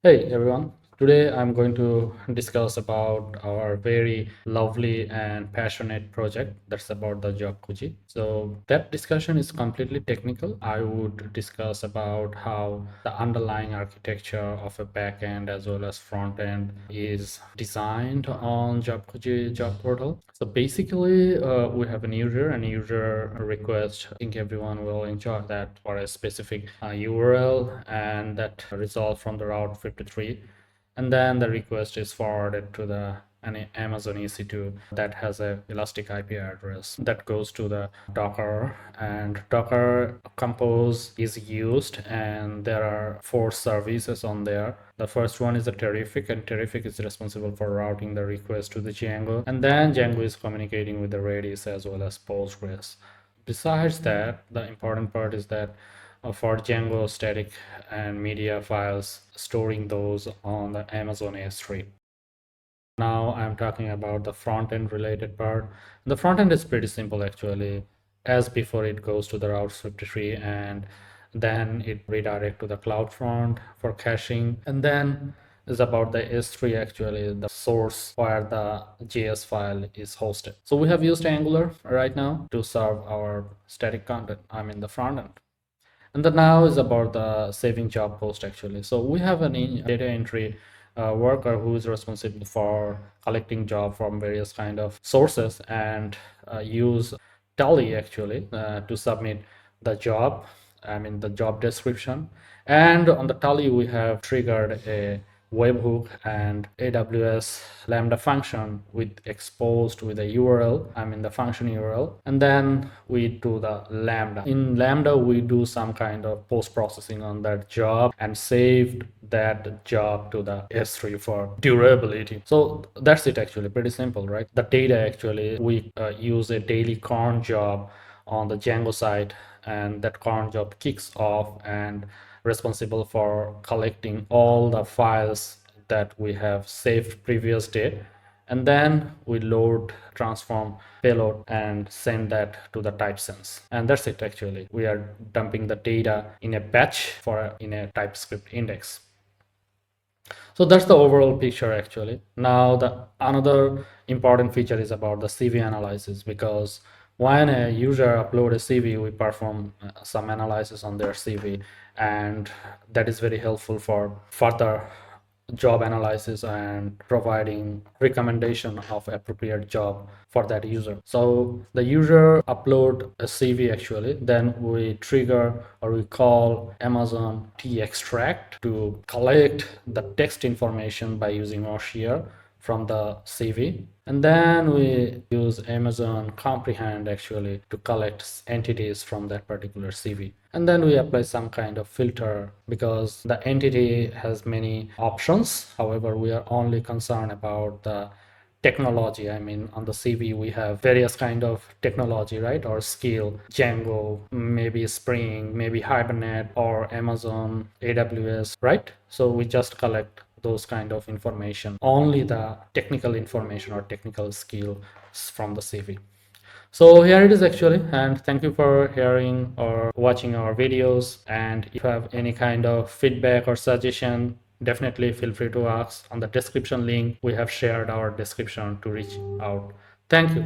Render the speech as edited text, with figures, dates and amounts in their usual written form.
Hey everyone, today I'm going to discuss about our very lovely and passionate project that's about the Jobkhuzi. So that discussion is completely technical. I would discuss about how the underlying architecture of a backend as well as front end is designed on Jobkhuzi job portal. So basically, we have an user and user request. I think everyone will enjoy that for a specific URL, and that result from the route 53. And then the request is forwarded to the an Amazon EC2 that has a elastic IP address that goes to the Docker, and Docker Compose is used, and there are four services on there. The first one is a Terrific, and Terrific is responsible for routing the request to the Django, and then Django is communicating with the Redis as well as Postgres. Besides that, the important part is that for Django static and media files, storing those on the Amazon S3. Now I'm talking about the front end related part. The front end is pretty simple actually. As before, it goes to the Route 53 and then it redirect to the CloudFront for caching, and then is about the S3 actually, the source where the JS file is hosted. So we have used Angular right now to serve our static content, I mean the front end. And the now is about the saving job post actually. So we have an data entry worker who is responsible for collecting job from various kind of sources and use tally actually to submit the job, I mean the job description. And on the tally we have triggered a webhook and AWS Lambda function with exposed with a URL, I mean the function URL, and then we do the Lambda. In Lambda, we do some kind of post processing on that job and saved that job to the S3 for durability. So that's it actually, pretty simple, right? The data actually, we use a daily cron job on the Django side, and that cron job kicks off and responsible for collecting all the files that we have saved previous day, and then we load transform payload and send that to the type sense, and that's it actually. We are dumping the data in a batch for in a TypeScript index. So that's the overall picture actually. Now the another important feature is about the CV analysis, because when a user upload a CV, we perform some analysis on their CV, and that is very helpful for further job analysis and providing recommendation of appropriate job for that user. So the user upload a CV actually, then we trigger or we call Amazon T extract to collect the text information by using OSHIR from the CV, and then we use Amazon comprehend actually to collect entities from that particular CV, and then we apply some kind of filter because the entity has many options. However, we are only concerned about the technology. I mean, on the CV we have various kind of technology, right? Or skill, Django, maybe Spring, maybe Hibernate, or Amazon AWS, right? So we just collect those kind of information, only the technical information or technical skills from the CV. So here it is actually, and thank you for hearing or watching our videos. And if you have any kind of feedback or suggestion, definitely feel free to ask on the description link. We have shared our description to reach out. Thank you.